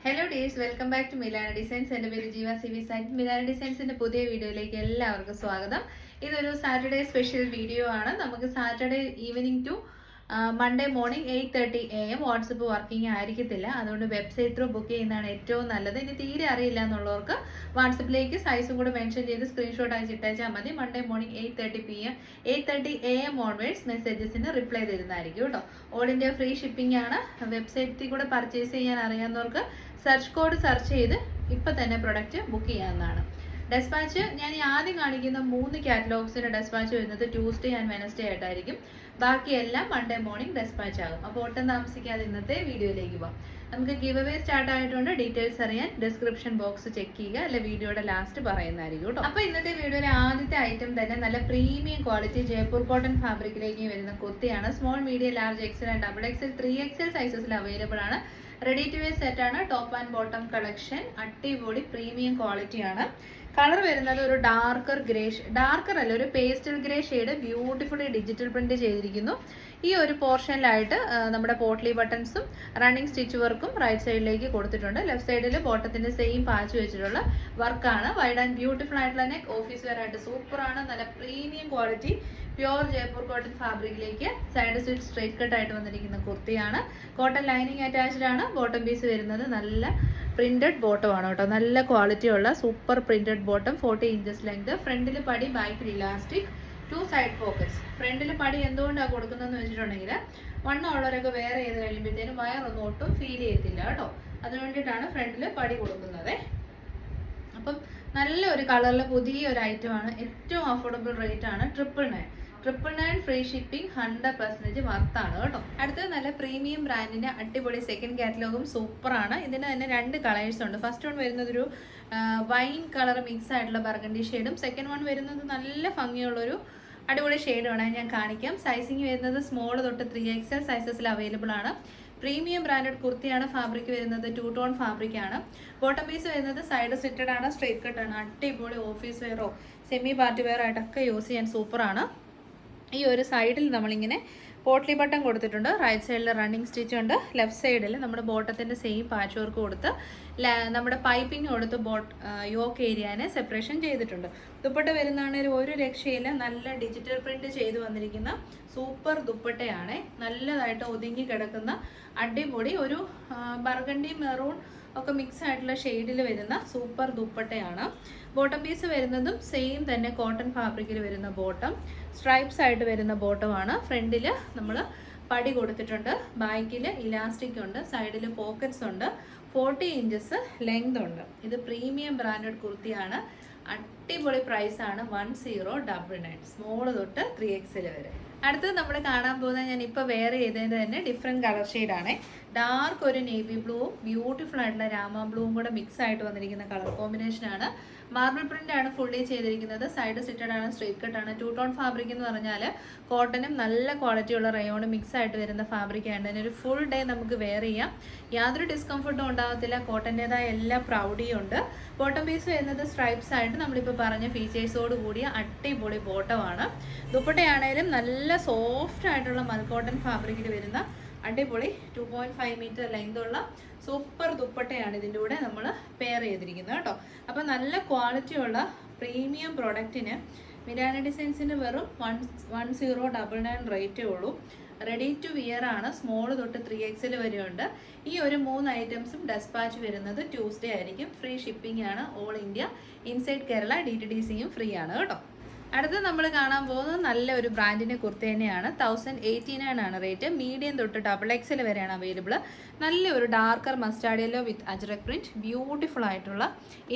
Hello dears, welcome back to Milana designs. എൻ്റെ പേര് ജീവ സിവി സൈറ്റ്. മിലാന ഡിസൈൻസിന്റെ പുതിയ വീഡിയോയിലേക്ക് എല്ലാവർക്കും സ്വാഗതം. ഇതൊരു സാറ്റർഡേ സ്പെഷ്യൽ വീഡിയോ ആണ്. നമുക്ക് Saturday evening to Monday morning 8:30 AM WhatsApp working ആയിരിക്കത്തില്ല. അതുകൊണ്ട് വെബ്സൈറ്റ് ത്രൂ ബുക്ക് ചെയ്യുന്നതാണ് ഏറ്റവും നല്ലത്. ഇനി തീരെ അറിയില്ല എന്നുള്ളവർക്ക് വാട്സപ്പിലേക്ക് സൈസും കൂടെ മെൻഷൻ ചെയ്ത് സ്ക്രീൻഷോട്ട് അയച്ചിട്ടയച്ചാൽ മതി. മൺഡേ മോർണിംഗ് 8:30 AM ഓൺവേഡ്സ് മെസ്സേജസിന് റിപ്ലൈ തരുന്നതായിരിക്കും കേട്ടോ. ഓൾ ഇന്ത്യ ഫ്രീ ഷിപ്പിംഗ് ആണ്. വെബ്സൈറ്റിൽ കൂടെ പർച്ചേസ് ചെയ്യാൻ അറിയാവുന്നവർക്ക് സെർച്ച് കോഡ് സെർച്ച് ചെയ്ത് ഇപ്പം തന്നെ പ്രൊഡക്റ്റ് ബുക്ക് ചെയ്യാവുന്നതാണ്. ഡെസ്പാച്ച് ഞാൻ ഈ ആദ്യം കാണിക്കുന്ന 3 കാറ്റലോഗ്സിന്റെ ഡെസ്പാച്ച് വരുന്നത് ട്യൂസ്ഡേ ആൻഡ് വെനസ്ഡേ ആയിട്ടായിരിക്കും. ബാക്കിയെല്ലാം മൺഡേ മോർണിംഗ് ഡെസ്പാച്ച് ആകും. അപ്പോൾ ഒട്ടും താമസിക്കാതെ ഇന്നത്തെ വീഡിയോയിലേക്ക് പോകാം. നമുക്ക് ഗിവ് അവേ സ്റ്റാർട്ട് ആയിട്ടുണ്ട്. ഡീറ്റെയിൽസ് അറിയാൻ ഡിസ്ക്രിപ്ഷൻ ബോക്സ് ചെക്ക് ചെയ്യുക, അല്ലെ വീഡിയോയുടെ ലാസ്റ്റ് പറയുന്നതായിരിക്കും കേട്ടോ. അപ്പോൾ ഇന്നത്തെ വീഡിയോയിലെ ആദ്യത്തെ ഐറ്റം തന്നെ നല്ല പ്രീമിയം ക്വാളിറ്റി ജയ്പൂർ കോട്ടൺ ഫാബ്രിക്കിലേക്ക് വരുന്ന കുർത്തിയാണ്. Small, medium, large, XL and double XL, 3XL സൈസസിൽ അവൈലബിൾ ആണ്. റെഡി ടു വെയർ സെറ്റ് ആണ്. ടോപ്പ് ആൻഡ് ബോട്ടം കളക്ഷൻ അടിപൊളി പ്രീമിയം ക്വാളിറ്റി ആണ്. കളർ വരുന്നത് ഒരു ഡാർക്കർ അല്ല, ഒരു pastel grey shade beautifully digital print ചെയ്തിരിക്കുന്നു. ഈ ഒരു പോർഷനിലായിട്ട് നമ്മുടെ പോട്ട്ലി ബട്ടൺസും റണ്ണിങ് സ്റ്റിച്ച് വർക്കും റൈറ്റ് സൈഡിലേക്ക് കൊടുത്തിട്ടുണ്ട്. ലെഫ്റ്റ് സൈഡിൽ ബോട്ടത്തിന്റെ സെയിം പാച്ച് വെച്ചിട്ടുള്ള വർക്കാണ്. വൈഡ് ആൻഡ് ബ്യൂട്ടിഫുൾ ആയിട്ടുള്ള നെക്ക്, ഓഫീസ് വെയർ ആയിട്ട് സൂപ്പർ ആണ്. നല്ല premium quality pure Jaipur cotton ഫാബ്രിക്കിലേക്ക് സൈഡ് സ്റ്റിച്ച് സ്ട്രൈറ്റ് കട്ട് ആയിട്ട് വന്നിരിക്കുന്ന കുർത്തിയാണ്. കോട്ടൺ ലൈനിങ് അറ്റാച്ച്ഡ് ആണ്. ബോട്ടം പീസ് വരുന്നത് നല്ല പ്രിന്റഡ് ബോട്ടം ആണ് കേട്ടോ. നല്ല ക്വാളിറ്റി ഉള്ള super printed bottom, 40 inches length. ഫ്രണ്ടിൽ പടി, ബാക്കിൽ ഇലാസ്റ്റിക്, 2 സൈഡ് പോക്കറ്റ്സ്. ഫ്രണ്ടിൽ പടി എന്തുകൊണ്ടാണ് കൊടുക്കുന്നതെന്ന് വെച്ചിട്ടുണ്ടെങ്കിൽ വണ്ണം ഉള്ളവരൊക്കെ വേറെ ചെയ്ത് കഴിയുമ്പോഴത്തേനും വയറൊന്നും ഒട്ടും ഫീൽ ചെയ്യത്തില്ല കേട്ടോ. അതിന് വേണ്ടിയിട്ടാണ് ഫ്രണ്ടിൽ പടി കൊടുക്കുന്നത്. അപ്പം നല്ല ഒരു കളറിൽ പുതിയ ഒരു ഐറ്റം ആണ്. ഏറ്റവും അഫോർഡബിൾ റേറ്റ് ആണ്. 999 ഫ്രീ ഷിപ്പിംഗ്, 100% വർത്താണ് കേട്ടോ. അടുത്തത് നല്ല പ്രീമിയം ബ്രാൻഡിന്റെ അടിപൊളി സെക്കൻഡ് കാറ്റലോഗും സൂപ്പർ ആണ്. ഇതിന് തന്നെ 2 കളേഴ്സ് ഉണ്ട്. ഫസ്റ്റ് വൺ വരുന്നത് ഒരു വൈൻ കളർ മിക്സ് ആയിട്ടുള്ള ബർഗണ്ടി ഷെയ്ഡും, സെക്കൻഡ് വൺ വരുന്നത് നല്ല ഭംഗിയുള്ളൊരു അടിപൊളി ഷെയ്ഡുമാണ്. ഞാൻ കാണിക്കാം. സൈസിങ് വരുന്നത് സ്മോൾ തൊട്ട് 3XL സൈസസിൽ അവൈലബിൾ ആണ്. പ്രീമിയം ബ്രാൻഡഡ് കുർത്തിയാണ്. ഫാബ്രിക് വരുന്നത് 2 ടോൺ ഫാബ്രിക് ആണ്. ബോട്ടം പീസ് വരുന്നത് സൈഡ് സ്റ്റിറ്റഡ് ആണ്, സ്ട്രൈറ്റ് കട്ട് ആണ്. അടിപൊളി ഓഫീസ് വെയറോ സെമി പാർട്ടി വെയർ ആയിട്ടൊക്കെ യൂസ് ചെയ്യാൻ സൂപ്പർ ആണ്. ഈ ഒരു സൈഡിൽ നമ്മളിങ്ങനെ പോട്ട്ലി ബട്ടൺ കൊടുത്തിട്ടുണ്ട്. റൈറ്റ് സൈഡിൽ റണ്ണിങ് സ്റ്റിച്ച് ഉണ്ട്. ലെഫ്റ്റ് സൈഡിൽ നമ്മുടെ ബോട്ടത്തിൻ്റെ സെയിം പാച്ച് വർക്ക് കൊടുത്ത് നമ്മുടെ പൈപ്പിംഗ് കൊടുത്ത് യോക്ക് ഏരിയനെ സെപ്പറേഷൻ ചെയ്തിട്ടുണ്ട്. ദുപ്പട്ട വരുന്നതാണെങ്കിൽ ഒരു രക്ഷയില്ല. നല്ല ഡിജിറ്റൽ പ്രിന്റ് ചെയ്ത് വന്നിരിക്കുന്ന സൂപ്പർ ദുപ്പട്ടയാണ്. നല്ലതായിട്ട് ഒതുങ്ങി കിടക്കുന്ന അടിപൊളി ഒരു ബർഗണ്ടി മെറൂൺ ഒക്കെ മിക്സ് ആയിട്ടുള്ള ഷെയ്ഡിൽ വരുന്ന സൂപ്പർ ദുപ്പട്ടയാണ്. ബോട്ടം പീസ് വരുന്നതും സെയിം തന്നെ കോട്ടൺ ഫാബ്രിക്കിൽ വരുന്ന ബോട്ടം, സ്ട്രൈപ്സ് ആയിട്ട് വരുന്ന ബോട്ടമാണ്. ഫ്രണ്ടിൽ നമ്മൾ പടി കൊടുത്തിട്ടുണ്ട്. ബാക്കിൽ ഇലാസ്റ്റിക് ഉണ്ട്. സൈഡിൽ പോക്കറ്റ്സ് ഉണ്ട്. 40 ഇഞ്ചസ് ലെങ്ത് ഉണ്ട്. ഇത് പ്രീമിയം ബ്രാൻഡഡ് കുർത്തിയാണ്. അടിപൊളി പ്രൈസ് ആണ്. 1099, സ്മോൾ തൊട്ട് 3XL വരെ. അടുത്തത് നമ്മൾ കാണാൻ പോകുന്നത് ഞാൻ ഇപ്പോൾ വെയർ ചെയ്തതിൻ്റെ തന്നെ ഡിഫറെൻറ്റ് കളർ ഷെയ്ഡാണ്. ഡാർക്ക് ഒരു നേവി ബ്ലൂവും ബ്യൂട്ടിഫുൾ ആയിട്ടുള്ള രാമ ബ്ലൂവും കൂടെ മിക്സ് ആയിട്ട് വന്നിരിക്കുന്ന കളർ കോമ്പിനേഷനാണ്. മാർബിൾ പ്രിന്റ് ആണ് ഫുള്ളി ചെയ്തിരിക്കുന്നത്. സൈഡ് സ്റ്റിറ്റഡ് ആണ്, സ്ട്രൈറ്റ് കട്ട് ആണ്. 2 ടോൺ ഫാബ്രിക് എന്ന് പറഞ്ഞാൽ കോട്ടനും നല്ല ക്വാളിറ്റിയുള്ള റയോണും മിക്സ് ആയിട്ട് വരുന്ന ഫാബ്രിക് ആണ്. അതിനൊരു ഫുൾ ഡേ നമുക്ക് വെയർ ചെയ്യാം. യാതൊരു ഡിസ്കംഫർട്ടും ഉണ്ടാകത്തില്ല. കോട്ടൻ്റെതായ എല്ലാ പ്രൗഡിയും ഉണ്ട്. ബോട്ടം പീസ് വരുന്നത് സ്ട്രൈപ്സ് ആയിട്ട് നമ്മളിപ്പോൾ പറഞ്ഞ ഫീച്ചേഴ്സോട് കൂടിയ അടിപൊളി ബോട്ടമാണ്. ദുപ്പട്ടയാണേലും നല്ല സോഫ്റ്റ് ആയിട്ടുള്ള മൽക്കോട്ടൺ ഫാബ്രിക്കിൽ വരുന്ന അടിപൊളി 2.5 മീറ്റർ ലെങ്ത് ഉള്ള സൂപ്പർ ദുപ്പട്ടയാണ് ഇതിൻ്റെ കൂടെ നമ്മൾ പെയർ ചെയ്തിരിക്കുന്നത് കേട്ടോ. അപ്പോൾ നല്ല ക്വാളിറ്റിയുള്ള പ്രീമിയം പ്രോഡക്റ്റിന് മിലാന ഡിസൈൻസിന് വെറും 1099 റേറ്റേ ഉള്ളൂ. റെഡി ടു വിയർ ആണ്. സ്മോൾ തൊട്ട് 3XL വരെയുണ്ട്. ഈ ഒരു 3 ഐറ്റംസും ഡെസ്പാച്ച് വരുന്നത് ട്യൂസ്ഡേ ആയിരിക്കും. ഫ്രീ ഷിപ്പിംഗ് ആണ്. ഓൾ ഇന്ത്യ, ഇൻസൈഡ് കേരള, DTDCയും ഫ്രീ ആണ് കേട്ടോ. അടുത്ത് നമ്മൾ കാണാൻ പോകുന്നത് നല്ല ഒരു ബ്രാൻഡിൻ്റെ കുർത്തി തന്നെയാണ്. 1089 ആണ് റേറ്റ്. മീഡിയം തൊട്ട് XXL വരെയാണ് അവൈലബിൾ. നല്ല ഒരു darker mustard yellow with ajrak print, beautiful ആയിട്ടുള്ള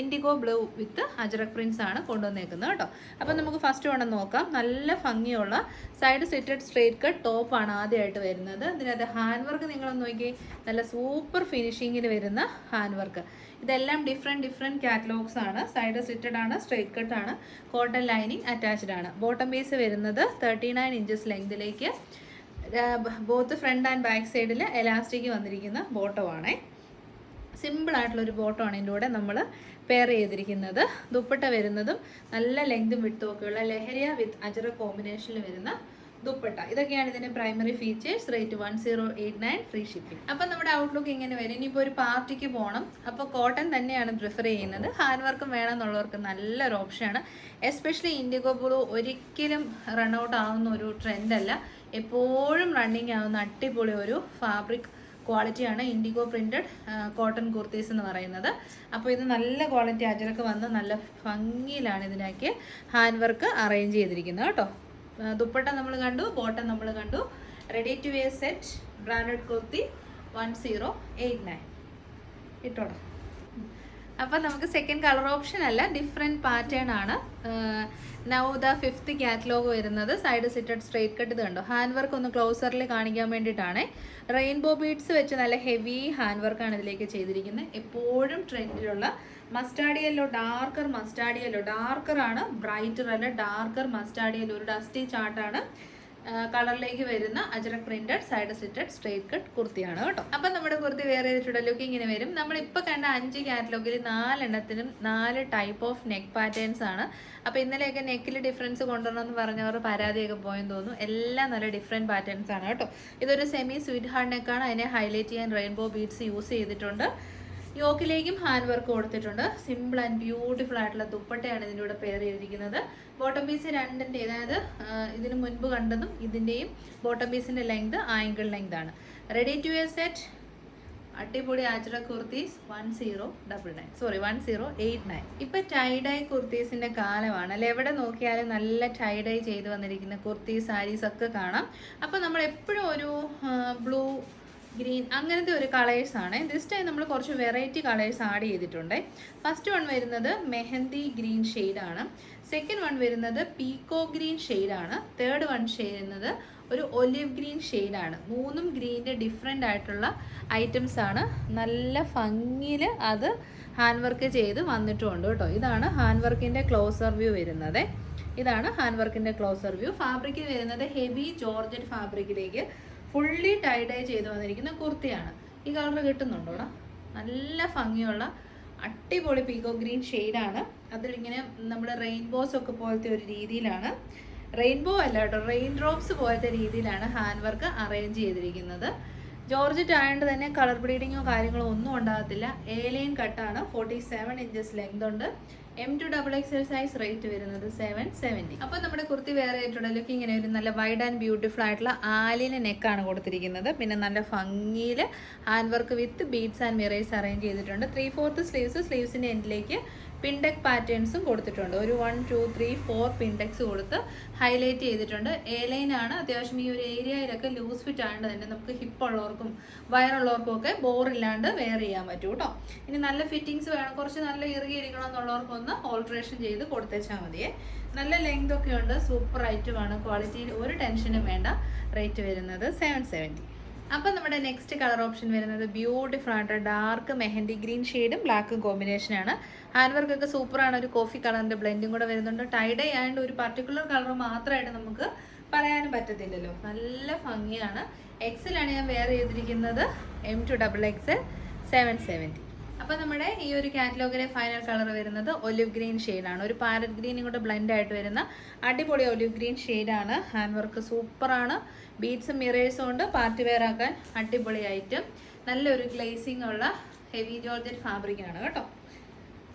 indigo blue with ajrak prints ആണ് കൊണ്ടുവന്നേക്കുന്നത് കേട്ടോ. അപ്പം നമുക്ക് ഫസ്റ്റ് വേണം നോക്കാം. നല്ല ഭംഗിയുള്ള സൈഡ് സ്റ്റിറ്റഡ് സ്ട്രേറ്റ് കട്ട് ടോപ്പാണ് ആദ്യമായിട്ട് വരുന്നത്. ഇതിനകത്ത് ഹാൻഡ് വർക്ക് നിങ്ങളൊന്ന് നോക്കി, നല്ല സൂപ്പർ ഫിനിഷിങ്ങിൽ വരുന്ന ഹാൻഡ് വർക്ക്. ഇതെല്ലാം ഡിഫറെൻറ്റ് കാറ്റലോഗ്സ് ആണ്. സൈഡ് സ്റ്റിറ്റഡ് ആണ്, സ്ട്രൈറ്റ് കട്ട് ആണ്, കോട്ടൺ ലൈനിങ് അറ്റാച്ച്ഡ് ആണ്. ബോട്ടം പീസ് വരുന്നത് 39 ഇഞ്ചസ് ലെങ്തിലേക്ക് ബോത്ത് ഫ്രണ്ട് ആൻഡ് ബാക്ക് സൈഡിൽ എലാസ്റ്റിക് വന്നിരിക്കുന്ന ബോട്ടമാണ്. സിമ്പിൾ ആയിട്ടുള്ളൊരു ബോട്ടമാണ് ഇതിൻ്റെ കൂടെ നമ്മൾ പെയർ ചെയ്തിരിക്കുന്നത്. ദുപ്പട്ട വരുന്നതും നല്ല ലെങ്തും വിട്ടും ഒക്കെയുള്ള ലഹരിയ വിത്ത് അജറ കോമ്പിനേഷനിൽ വരുന്ന ദുപ്പട്ട. ഇതൊക്കെയാണ് ഇതിന്റെ primary features. Rate 1089, free shipping. അപ്പം നമ്മുടെ ഔട്ട്ലുക്ക് ഇങ്ങനെ വരും. ഇനിയിപ്പോൾ ഒരു പാർട്ടിക്ക് പോകണം, അപ്പോൾ കോട്ടൺ തന്നെയാണ് പ്രിഫർ ചെയ്യുന്നത്. ഹാൻഡ് വർക്കും വേണമെന്നുള്ളവർക്ക് നല്ലൊരു ഓപ്ഷനാണ്. എസ്പെഷ്യലി ഇൻഡിഗോ ബ്ലൂ ഒരിക്കലും റൺ ഔട്ട് ആവുന്ന ഒരു ട്രെൻഡല്ല, എപ്പോഴും റണ്ണിങ് ആവുന്ന അടിപൊളി ഒരു ഫാബ്രിക് ക്വാളിറ്റിയാണ് ഇൻഡിഗോ പ്രിൻറ്റഡ് കോട്ടൺ കുർത്തീസ് എന്ന് പറയുന്നത്. അപ്പോൾ ഇത് നല്ല ക്വാളിറ്റി അജറക്ക് വന്ന് നല്ല ഭംഗിയിലാണ് ഇതിനൊക്കെ ഹാൻഡ് വർക്ക് അറേഞ്ച് ചെയ്തിരിക്കുന്നത് കേട്ടോ. ദുപ്പട്ട നമ്മൾ കണ്ടു, ബോട്ടം നമ്മൾ കണ്ടു. Ready to wear set branded kurti 1089 ഇട്ടോടാ. അപ്പം നമുക്ക് സെക്കൻഡ് കളർ ഓപ്ഷൻ അല്ല, ഡിഫറെൻറ്റ് പാറ്റേൺ ആണ്. നൗ ദ 5th കാറ്റലോഗ് വരുന്നത് സൈഡ് സിറ്റഡ് സ്ട്രേറ്റ് കട്ട്. ഇത് കണ്ടോ, ഹാൻഡ് വർക്ക് ഒന്ന് ക്ലോസറിൽ കാണിക്കാൻ വേണ്ടിയിട്ടാണ്. റെയിൻബോ ബീഡ്സ് വെച്ച് നല്ല ഹെവി ഹാൻഡ് വർക്കാണ് ഇതിലേക്ക് ചെയ്തിരിക്കുന്നത്. എപ്പോഴും ട്രെൻഡിലുള്ള mustard yellow, darker mustard yellow, ഡാർക്കറാണ്, ബ്രൈറ്റർ അല്ല, ഡാർക്കർ മസ്റ്റാർഡ് യെല്ലോ, ഒരു ഡസ്റ്റി ചാർട്ടാണ് കളറിലേക്ക് വരുന്ന ajrak printed side slitted straight cut കുർത്തിയാണ് കേട്ടോ. അപ്പം നമ്മുടെ കുർത്തി വേറെ ചെയ്തിട്ടുള്ള ലുക്ക് ഇങ്ങനെ വരും. നമ്മളിപ്പോൾ കണ്ട 5 കാറ്റലോഗിൽ 4 എണ്ണത്തിനും 4 ടൈപ്പ് ഓഫ് നെക്ക് പാറ്റേൺസ് ആണ്. അപ്പോൾ ഇന്നലെയൊക്കെ നെക്കിൽ ഡിഫറൻസ് കൊണ്ടുവരണമെന്ന് പറഞ്ഞവർ പരാതിയൊക്കെ പോയെന്ന് തോന്നുന്നു. എല്ലാം നല്ല ഡിഫറെൻറ്റ് പാറ്റേൺസ് ആണ് കേട്ടോ. ഇതൊരു സെമി സ്വീറ്റ് ഹാർഡ് നെക്കാണ്. അതിനെ ഹൈലൈറ്റ് ചെയ്യാൻ റെയിൻബോ ബീഡ്സ് യൂസ് ചെയ്തിട്ടുണ്ട്. യോക്കിലേക്കും ഹാൻഡ് വർക്ക് കൊടുത്തിട്ടുണ്ട്. സിമ്പിൾ ആൻഡ് ബ്യൂട്ടിഫുൾ ആയിട്ടുള്ള ദുപ്പട്ടയാണ് ഇതിൻ്റെ കൂടെ പെയർ ചെയ്തിരിക്കുന്നത്. ബോട്ടം പീസ് രണ്ടിൻ്റെ, അതായത് ഇതിന് മുൻപ് കണ്ടതും ഇതിൻ്റെയും ബോട്ടം പീസിൻ്റെ ലെങ്ത് ആംഗിൾ ലെങ്ത് ആണ്. റെഡി ടു വെയർ സെറ്റ് അടിപൊളി ആച്ചറ കുർത്തീസ് 1089. ഇപ്പം ടൈഡൈ കുർത്തീസിൻ്റെ കാലമാണ് അല്ലെ. എവിടെ നോക്കിയാലും നല്ല ടൈഡൈ ചെയ്ത് വന്നിരിക്കുന്ന കുർത്തി സാരീസ് ഒക്കെ കാണാം. അപ്പം നമ്മൾ എപ്പോഴും ഒരു ബ്ലൂ, ഗ്രീൻ അങ്ങനത്തെ ഒരു കളേഴ്സാണ്. ദിസ് ടൈം നമ്മൾ കുറച്ച് വെറൈറ്റി കളേഴ്സ് ആഡ് ചെയ്തിട്ടുണ്ട്. ഫസ്റ്റ് വൺ വരുന്നത് മെഹന്തി ഗ്രീൻ ഷെയ്ഡാണ്. സെക്കൻഡ് വൺ വരുന്നത് പീക്കോ ഗ്രീൻ ഷെയ്ഡാണ്. തേർഡ് വൺ ചെയ്യുന്നത് ഒരു ഒലിവ് ഗ്രീൻ ഷെയ്ഡാണ്. മൂന്നും ഗ്രീനിൻ്റെ ഡിഫറെൻ്റ് ആയിട്ടുള്ള ഐറ്റംസ് ആണ്. നല്ല ഭംഗിയിൽ അത് ഹാൻഡ് വർക്ക് ചെയ്ത് വന്നിട്ടുമുണ്ട് കേട്ടോ. ഇതാണ് ഹാൻഡ് വർക്കിൻ്റെ ക്ലോസർ വ്യൂ വരുന്നത്. ഇതാണ് ഹാൻഡ് വർക്കിൻ്റെ ക്ലോസർ വ്യൂ. ഫാബ്രിക് വരുന്നത് ഹെവി ജോർജറ്റ് ഫാബ്രിക്കിലേക്ക് ഫുള്ളി ടൈഡൈ ചെയ്ത് വന്നിരിക്കുന്ന കുർത്തിയാണ്. ഈ കളർ കിട്ടുന്നുണ്ടോടാ? നല്ല ഭംഗിയുള്ള അടിപൊളി പീക്കോ ഗ്രീൻ ഷെയ്ഡാണ്. അതിലിങ്ങനെ നമ്മൾ റെയിൻബോസ് ഒക്കെ പോലത്തെ ഒരു രീതിയിലാണ്, റെയിൻബോ അല്ല കേട്ടോ, റെയിൻ ഡ്രോപ്സ് പോലത്തെ രീതിയിലാണ് ഹാൻഡ് വർക്ക് അറേഞ്ച് ചെയ്തിരിക്കുന്നത്. ജോർജറ്റ് ആയതുകൊണ്ട് തന്നെ കളർ ബ്ലീഡിങ്ങോ കാര്യങ്ങളോ ഒന്നും ഉണ്ടാകത്തില്ല. ലൈൻ കട്ടാണ്. 47 ഇഞ്ചസ് ലെങ്ത് ഉണ്ട്. M2XXL size. റേറ്റ് വരുന്നത് 770. അപ്പോൾ നമ്മുടെ കുർത്തി വേറെ ആയിട്ടുള്ള ലുക്ക് ഇങ്ങനെ ഒരു നല്ല വൈഡ് ആൻഡ് ബ്യൂട്ടിഫുൾ ആയിട്ടുള്ള ആലിന് നെക്കാണ് കൊടുത്തിരിക്കുന്നത്. പിന്നെ നല്ല ഭംഗിയിൽ hand work with beads and mirrors arrange ചെയ്തിട്ടുണ്ട്. 3/4 സ്ലീവ്സ്, സ്ലീവ്സിൻ്റെ എൻഡിലേക്ക് പിൻടെക് പാറ്റേൺസും കൊടുത്തിട്ടുണ്ട്. ഒരു 1 2 3 4 പിൻടെക്സ് കൊടുത്ത് ഹൈലൈറ്റ് ചെയ്തിട്ടുണ്ട്. ലൈൻ ആണ്. അത്യാവശ്യം ഈ ഒരു ഏരിയയിലൊക്കെ ലൂസ് ഫിറ്റ് ആയതുകൊണ്ട് തന്നെ നമുക്ക് ഹിപ്പ് ഉള്ളവർക്കും വയറുള്ളവർക്കും ഒക്കെ ബോറില്ലാണ്ട് വെയർ ചെയ്യാൻ പറ്റും കേട്ടോ. ഇനി നല്ല ഫിറ്റിങ്സ് വേണം, കുറച്ച് നല്ല ഇറുകിയിരിക്കണം എന്നുള്ളവർക്കൊന്ന് ഓൾട്രേഷൻ ചെയ്ത് കൊടുത്തേച്ചാൽ മതിയേ. നല്ല ലെങ്ത് ഒക്കെ ഉണ്ട്. സൂപ്പർ ഐറ്റമാണ്. ക്വാളിറ്റിയിൽ ഒരു ടെൻഷനും വേണ്ട. റേറ്റ് വരുന്നത് 770. അപ്പം നമ്മുടെ നെക്സ്റ്റ് കളർ ഓപ്ഷൻ വരുന്നത് ബ്യൂട്ടിഫുൾ ആയിട്ട് ഡാർക്ക് മെഹന്തി ഗ്രീൻ ഷെയ്ഡും ബ്ലാക്കും കോമ്പിനേഷനാണ്. ഹാൻഡ് വർക്കൊക്കെ സൂപ്പറാണ്. ഒരു കോഫി കളറിൻ്റെ ബ്ലെൻഡും കൂടെ വരുന്നുണ്ട്. ടൈഡൈ ആയതുകൊണ്ട് ഒരു പർട്ടിക്കുലർ കളർ മാത്രമായിട്ട് നമുക്ക് പറയാനും പറ്റത്തില്ലല്ലോ. നല്ല ഭംഗിയാണ്. എക്സലാണ് ഞാൻ വെയർ ചെയ്തിരിക്കുന്നത്. M2XXL 770. അപ്പോൾ നമ്മുടെ ഈ ഒരു കാറ്റലോഗിലെ ഫൈനൽ കളർ വരുന്നത് ഒലിവ് ഗ്രീൻ ഷെയ്ഡാണ്. ഒരു പാരറ്റ് ഗ്രീനും കൂടെ ബ്ലെൻഡ് ആയിട്ട് വരുന്ന അടിപൊളി ഒലിവ് ഗ്രീൻ ഷെയ്ഡാണ്. ഹാൻഡ് വർക്ക് സൂപ്പറാണ്. ബീഡ്സും മിറേഴ്സും ഉണ്ട്. പാർട്ടി വെയർ ആക്കാൻ അടിപൊളി ഐറ്റം. നല്ലൊരു ഗ്ലേസിംഗ് ഉള്ള ഹെവി ജോർജറ്റ് ഫാബ്രിക്കാണ് കേട്ടോ.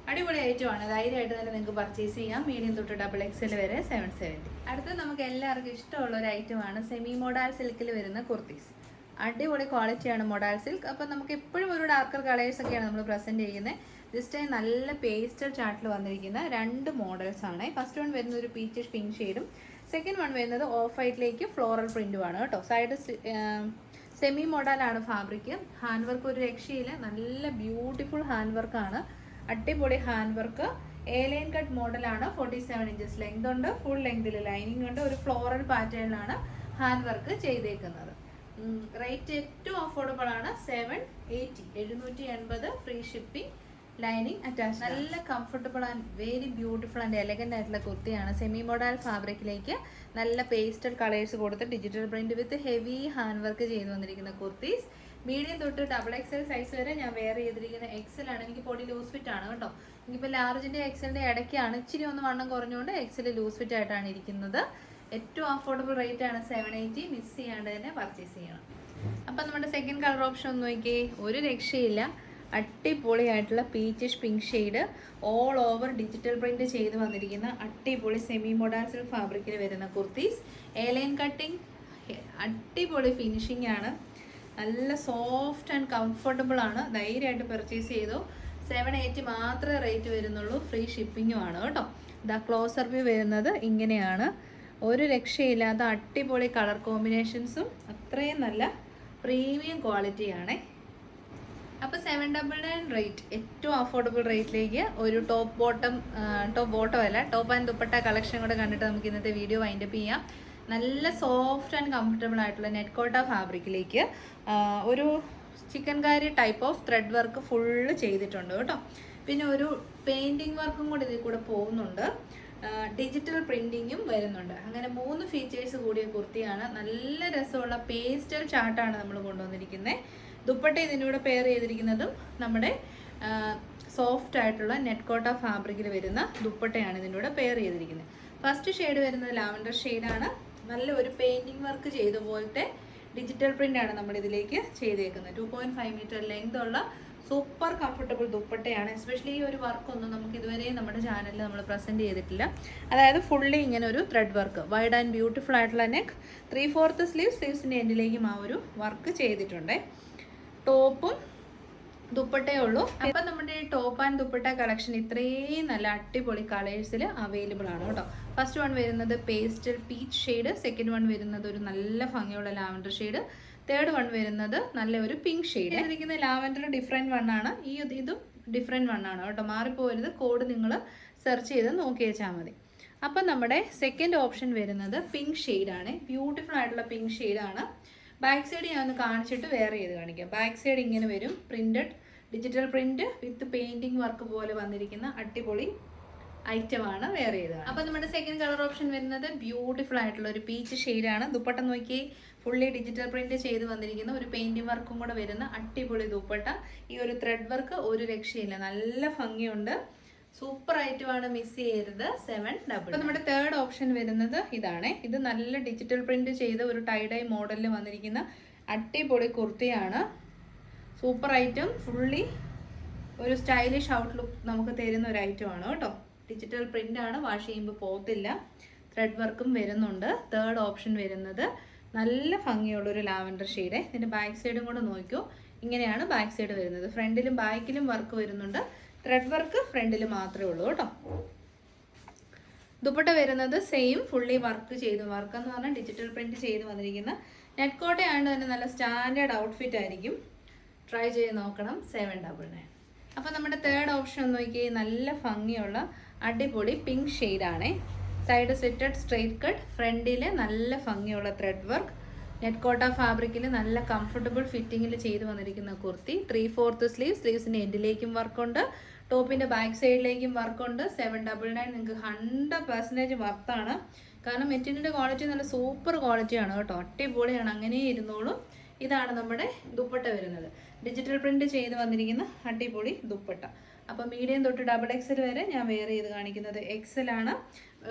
അടിപൊളി ഐറ്റമാണ്. ധൈര്യമായിട്ട് തന്നെ നിങ്ങൾക്ക് പർച്ചേസ് ചെയ്യാം. മീഡിയം തൊട്ട് XXL വരെ 770. അടുത്ത് നമുക്ക് എല്ലാവർക്കും ഇഷ്ടമുള്ള ഒരു ഐറ്റമാണ് സെമി മോഡാൽ സിൽക്കിൽ വരുന്ന കുർത്തീസ്. അടിപൊളി ക്വാളിറ്റിയാണ് മൊഡാൽ സിൽക്ക്. അപ്പം നമുക്ക് എപ്പോഴും ഒരു ഡാർക്കർ കളേഴ്സൊക്കെയാണ് നമ്മൾ പ്രസൻറ്റ് ചെയ്യുന്നത്. ദിസ് ടൈം നല്ല പേസ്റ്റൽ ചാർട്ടിൽ വന്നിരിക്കുന്ന 2 മോഡൽസ് ആണ്. ഫസ്റ്റ് വൺ വരുന്നത് ഒരു പീച്ചിഷ് പിങ്ക് ഷെയ്ഡും സെക്കൻഡ് വൺ വരുന്നത് ഓഫ് വൈറ്റിലേക്ക് ഫ്ലോറൽ പ്രിൻറ്റുമാണ് കേട്ടോ. സൈഡ് സെമി മോഡലാണ് ഫാബ്രിക്. ഹാൻഡ് വർക്ക് ഒരു രക്ഷയില്ല. നല്ല ബ്യൂട്ടിഫുൾ ഹാൻഡ് വർക്കാണ്. അടിപൊളി ഹാൻഡ് വർക്ക്. ലൈൻ കട്ട് മോഡലാണ്. 47 ഇഞ്ചസ് ലെങ്ത് ഉണ്ട്. ഫുൾ ലെങ്തിൽ ലൈനിങ് ഉണ്ട്. ഒരു ഫ്ലോറൽ പാറ്റേണിലാണ് ഹാൻഡ് വർക്ക് ചെയ്തേക്കുന്നത്. റേറ്റ് ഏറ്റവും അഫോർഡബിൾ ആണ്. 780 ഫ്രീ ഷിപ്പിംഗ്. Lining attach. നല്ല comfortable and very beautiful and elegant ആയിട്ടുള്ള കുർത്തിയാണ്. സെമി മോഡൽ ഫാബ്രിക്കിലേക്ക് നല്ല പേസ്റ്റൽ കളേഴ്സ് കൊടുത്ത് digital print with heavy hand work ചെയ്ത് വന്നിരിക്കുന്ന കുർത്തീസ്. മീഡിയം തൊട്ട് XXL സൈസ് വരെ ഞാൻ വെയർ ചെയ്തിരിക്കുന്ന XL ആണ്. എനിക്ക് പൊടി ലൂസ് ഫിറ്റ് ആണ് കേട്ടോ. എനിക്കിപ്പോൾ ലാർജിൻ്റെ XLൻ്റെ ഇടയ്ക്കാണ് ഇച്ചിരി ഒന്ന് വണ്ണം കുറഞ്ഞുകൊണ്ട് XL ലൂസ് ഫിറ്റ് ആയിട്ടാണ് ഇരിക്കുന്നത്. ഏറ്റവും അഫോർഡബിൾ റേറ്റ് ആണ് 780. മിസ് ചെയ്യാണ്ട് തന്നെ പർച്ചേസ് ചെയ്യണം. അപ്പം നമ്മുടെ സെക്കൻഡ് കളർ ഓപ്ഷൻ ഒന്ന് നോക്കിയേ, ഒരു രക്ഷയില്ല. അടിപൊളിയായിട്ടുള്ള peachish pink shade all over digital print ചെയ്ത് വന്നിരിക്കുന്ന അടിപൊളി സെമി മൊഡാസിൽ ഫാബ്രിക്കിൽ വരുന്ന കുർത്തീസ്. എയർലൈൻ കട്ടിങ്, അടിപൊളി ഫിനിഷിംഗ് ആണ്. നല്ല സോഫ്റ്റ് ആൻഡ് കംഫർട്ടബിൾ ആണ്. ധൈര്യമായിട്ട് പർച്ചേസ് ചെയ്തു. 780 മാത്രമേ റേറ്റ് വരുന്നുള്ളൂ. ഫ്രീ ഷിപ്പിങ്ങും ആണ് കേട്ടോ. ഇതാ ക്ലോസർ വ്യൂ വരുന്നത് ഇങ്ങനെയാണ്. ഒരു രക്ഷയില്ലാത്ത അടിപൊളി കളർ കോമ്പിനേഷൻസും അത്രയും നല്ല പ്രീമിയം ക്വാളിറ്റിയാണ്. അപ്പോൾ 799 റേറ്റ്, ഏറ്റവും അഫോർഡബിൾ റേറ്റിലേക്ക് ഒരു ടോപ്പ് ബോട്ടം അല്ല, ടോപ്പ് ആൻഡ് ദുപ്പട്ട കളക്ഷൻ കൂടെ കണ്ടിട്ട് നമുക്ക് ഇന്നത്തെ വീഡിയോ വൈൻഡപ്പ് ചെയ്യാം. നല്ല സോഫ്റ്റ് ആൻഡ് കംഫർട്ടബിൾ ആയിട്ടുള്ള നെറ്റ് കോട്ട ഫാബ്രിക്കിലേക്ക് ഒരു chikankari type of thread work full ചെയ്തിട്ടുണ്ട് കേട്ടോ. പിന്നെ ഒരു പെയിൻറ്റിങ് വർക്കും കൂടി ഇതിൽ കൂടെ പോകുന്നുണ്ട്. ഡിജിറ്റൽ പ്രിൻറ്റിങ്ങും വരുന്നുണ്ട്. അങ്ങനെ 3 ഫീച്ചേഴ്സ് കൂടിയ കുർത്തിയാണ്. നല്ല രസമുള്ള പേസ്റ്റൽ ചാർട്ടാണ് നമ്മൾ കൊണ്ടുവന്നിരിക്കുന്നത്. ദുപ്പട്ട ഇതിൻ്റെ കൂടെ പെയർ ചെയ്തിരിക്കുന്നതും നമ്മുടെ സോഫ്റ്റ് ആയിട്ടുള്ള നെറ്റ് കോട്ട ഫാബ്രിക്കിൽ വരുന്ന ദുപ്പട്ടയാണ് ഇതിൻ്റെ കൂടെ പെയർ ചെയ്തിരിക്കുന്നത്. ഫസ്റ്റ് ഷെയ്ഡ് വരുന്നത് ലാവൻഡർ ഷെയ്ഡാണ്. നല്ല ഒരു പെയിൻറ്റിങ് വർക്ക് ചെയ്ത പോലത്തെ ഡിജിറ്റൽ പ്രിൻ്റ് ആണ് നമ്മൾ ഇതിലേക്ക് ചെയ്തേക്കുന്നത്. 2.5 മീറ്റർ ലെങ്ത് ഉള്ള സൂപ്പർ കംഫർട്ടബിൾ ദുപ്പട്ടയാണ്. എസ്പെഷ്യലി ഈ ഒരു വർക്കൊന്നും നമുക്ക് ഇതുവരെ നമ്മുടെ ചാനലിൽ നമ്മൾ പ്രസൻറ്റ് ചെയ്തിട്ടില്ല. അതായത് ഫുള്ളി ഇങ്ങനെ ഒരു thread work, wide and beautiful ആയിട്ടുള്ള നെക്ക്, 3/4 സ്ലീവ്സിൻ്റെ എൻഡിലേക്കും ആ ഒരു വർക്ക് ചെയ്തിട്ടുണ്ട്. ടോപ്പും ദുപ്പട്ടയേ ഉള്ളൂ. അപ്പം നമ്മുടെ ടോപ്പ് ആൻഡ് ദുപ്പട്ട കളക്ഷൻ ഇത്രയും നല്ല അടിപൊളി കളേഴ്സിൽ അവൈലബിൾ ആണ് കേട്ടോ. ഫസ്റ്റ് വൺ വരുന്നത് pastel peach shade, second one വരുന്നത് ഒരു നല്ല ഭംഗിയുള്ള ലാവൻഡർ ഷെയ്ഡ്, തേർഡ് വൺ വരുന്നത് നല്ല ഒരു പിങ്ക് ഷെയ്ഡ്. ഇരിക്കുന്ന ലാവൻഡർ ഡിഫറെൻറ്റ് വണ്ണാണ്, ഇതും ഡിഫറെൻറ്റ് വണ്ണാണ് കേട്ടോ. മാറിപ്പോരുത്, കോഡ് നിങ്ങൾ സെർച്ച് ചെയ്ത് നോക്കി വെച്ചാൽ മതി. അപ്പം നമ്മുടെ സെക്കൻഡ് ഓപ്ഷൻ വരുന്നത് പിങ്ക് ഷെയ്ഡാണ്. ബ്യൂട്ടിഫുൾ ആയിട്ടുള്ള പിങ്ക് ഷെയ്ഡാണ്. ബാക്ക് സൈഡ് ഞാൻ ഒന്ന് കാണിച്ചിട്ട് വേറെ ചെയ്ത് കാണിക്കാം. ബാക്ക് സൈഡ് ഇങ്ങനെ വരും, പ്രിന്റഡ് ഡിജിറ്റൽ പ്രിന്റ് വിത്ത് പെയിന്റിംഗ് വർക്ക് പോലെ വന്നിരിക്കുന്ന അടിപൊളി ഐറ്റമാണ് വേറെ ചെയ്തത്. അപ്പം നമ്മുടെ സെക്കൻഡ് കളർ ഓപ്ഷൻ വരുന്നത് ബ്യൂട്ടിഫുൾ ആയിട്ടുള്ള ഒരു പീച്ച് ഷെയ്ഡാണ്. ദുപ്പട്ട നോക്കി ഫുള്ളി ഡിജിറ്റൽ പ്രിന്റ് ചെയ്ത് വന്നിരിക്കുന്ന ഒരു പെയിന്റിംഗ് വർക്കും കൂടെ വരുന്ന അടിപൊളി ദുപ്പട്ട. ഈ ഒരു ത്രെഡ് വർക്ക് ഒരു രക്ഷയില്ല, നല്ല ഭംഗിയുണ്ട്. സൂപ്പർ ഐറ്റമാണ്, മിസ് ചെയ്യരുത്. 700. അപ്പം നമ്മുടെ തേർഡ് ഓപ്ഷൻ വരുന്നത് ഇതാണ്. ഇത് നല്ല ഡിജിറ്റൽ പ്രിന്റ് ചെയ്ത ഒരു ടൈഡൈ മോഡലിൽ വന്നിരിക്കുന്ന അടിപൊളി കുർത്തിയാണ്. സൂപ്പർ ഐറ്റം, ഫുള്ളി ഒരു സ്റ്റൈലിഷ് ഔട്ട്ലുക്ക് നമുക്ക് തരുന്ന ഒരു ഐറ്റമാണ് കേട്ടോ. ഡിജിറ്റൽ പ്രിന്റ് ആണ്, വാഷ് ചെയ്യുമ്പോൾ പോകത്തില്ല. ത്രെഡ് വർക്കും വരുന്നുണ്ട്. തേർഡ് ഓപ്ഷൻ വരുന്നത് നല്ല ഭംഗിയുള്ള ഒരു ലാവൻഡർ ഷെയ്ഡ്. ഇതിൻ്റെ ബാക്ക് സൈഡും കൂടെ നോക്കൂ. ഇങ്ങനെയാണ് ബാക്ക് സൈഡ് വരുന്നത്. ഫ്രണ്ടിലും ബാക്കിലും വർക്ക് വരുന്നുണ്ട്. ത്രെഡ് വർക്ക് ഫ്രണ്ടിൽ മാത്രമേ ഉള്ളൂ കേട്ടോ. ദുപ്പട്ട വരുന്നത് സെയിം ഫുള്ളി വർക്ക് എന്ന് പറഞ്ഞാൽ ഡിജിറ്റൽ പ്രിന്റ് ചെയ്ത് വന്നിരിക്കുന്ന നെറ്റ് കോട്ട ആയതുകൊണ്ട് തന്നെ നല്ല സ്റ്റാൻഡേർഡ് ഔട്ട്ഫിറ്റ് ആയിരിക്കും. ട്രൈ ചെയ്ത് നോക്കണം. 799. അപ്പോൾ നമ്മുടെ തേർഡ് ഓപ്ഷൻ നോക്കി നല്ല ഭംഗിയുള്ള അടിപൊളി പിങ്ക് ഷെയ്ഡാണേ. സൈഡ് സ്ലിറ്റഡ് സ്ട്രെയിറ്റ് കട്ട്, ഫ്രണ്ടിൽ നല്ല ഭംഗിയുള്ള ത്രെഡ് വർക്ക്, നെറ്റ് കോട്ട ഫാബ്രിക്കിൽ നല്ല കംഫർട്ടബിൾ ഫിറ്റിങ്ങിൽ ചെയ്ത് വന്നിരിക്കുന്ന കുർത്തി. 3/4 സ്ലീവ്സിൻ്റെ എൻഡിലേക്കും വർക്കുണ്ട്, ടോപ്പിൻ്റെ ബാക്ക് സൈഡിലേക്കും വർക്കുണ്ട്. 799 നിങ്ങൾക്ക് 100% വർത്താണ്. കാരണം മെറ്റീരിയലിൻ്റെ ക്വാളിറ്റി നല്ല സൂപ്പർ ക്വാളിറ്റിയാണ് കേട്ടോ. അടിപൊളിയാണ്, അങ്ങനെ ഇരുന്നോളും. ഇതാണ് നമ്മുടെ ദുപ്പട്ട വരുന്നത്. ഡിജിറ്റൽ പ്രിന്റ് ചെയ്ത് വന്നിരിക്കുന്ന അടിപൊളി ദുപ്പട്ട. അപ്പോൾ മീഡിയം തൊട്ട് XXL വരെ ഞാൻ വെയർ ചെയ്ത് കാണിക്കുന്നത് XL ആണ്.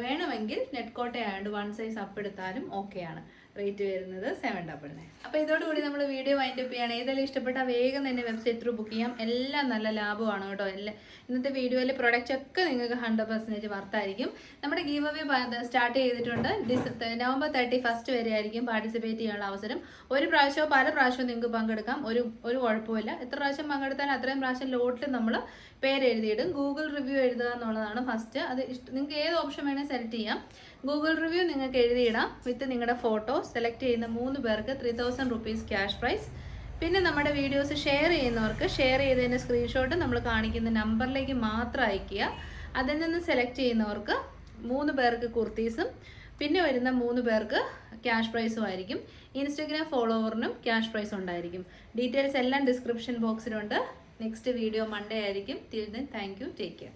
വേണമെങ്കിൽ നെറ്റ് കോട്ട ആയതുകൊണ്ട് 1 സൈസ് അപ്പ് എടുത്താലും ഓക്കെയാണ്. റേറ്റ് വരുന്നത് 799. അപ്പോൾ ഇതോടുകൂടി നമ്മൾ വീഡിയോ വൈൻഡപ്പ് ചെയ്യാണ്. ഏതെങ്കിലും ഇഷ്ടപ്പെട്ടാൽ വേഗം തന്നെ വെബ്സൈറ്റ് ത്രൂ ബുക്ക് ചെയ്യാം. എല്ലാം നല്ല ലാഭമാണ് കേട്ടോ. ഇന്നത്തെ വീഡിയോയിൽ പ്രൊഡക്റ്റ് ഒക്കെ നിങ്ങൾക്ക് 100% വർത്തായിരിക്കും. നമ്മുടെ ഗീവ് അവേ സ്റ്റാർട്ട് ചെയ്തിട്ടുണ്ട്. November 31 വരെ ആയിരിക്കും പാർട്ടിസിപ്പേറ്റ് ചെയ്യാനുള്ള അവസരം. ഒരു പ്രാവശ്യമോ പല പ്രാവശ്യവും നിങ്ങൾക്ക് പങ്കെടുക്കാം. ഒരു കുഴപ്പമില്ല. എത്ര പ്രാവശ്യം പങ്കെടുത്താൽ അത്രയും പ്രാവശ്യം ലോട്ടിൽ നമ്മൾ പേര് എഴുതിയിടും. ഗൂഗിൾ റിവ്യൂ എഴുതുക എന്നുള്ളതാണ് ഫസ്റ്റ്. അത് നിങ്ങൾക്ക് ഏത് ഓപ്ഷൻ വേണേൽ സെലക്ട് ചെയ്യാം. ഗൂഗിൾ റിവ്യൂ നിങ്ങൾക്ക് എഴുതിയിടാം വിത്ത് നിങ്ങളുടെ ഫോട്ടോ. സെലക്ട് ചെയ്യുന്ന 3 പേർക്ക് 3000 rupees ക്യാഷ് പ്രൈസ്. പിന്നെ നമ്മുടെ വീഡിയോസ് ഷെയർ ചെയ്യുന്നവർക്ക് ഷെയർ ചെയ്തതിൻ്റെ സ്ക്രീൻഷോട്ട് നമ്മൾ കാണിക്കുന്ന നമ്പറിലേക്ക് മാത്രം അയയ്ക്കുക. അതിൽ നിന്ന് സെലക്ട് ചെയ്യുന്നവർക്ക് 3 പേർക്ക് കുർത്തീസും പിന്നെ വരുന്ന 3 പേർക്ക് ക്യാഷ് പ്രൈസും ആയിരിക്കും. ഇൻസ്റ്റഗ്രാം ഫോളോവറിനും ക്യാഷ് പ്രൈസ് ഉണ്ടായിരിക്കും. ഡീറ്റെയിൽസ് എല്ലാം ഡിസ്ക്രിപ്ഷൻ ബോക്സിലുണ്ട്. നെക്സ്റ്റ് വീഡിയോ മൺഡേ ആയിരിക്കും. Till then thank you, take care.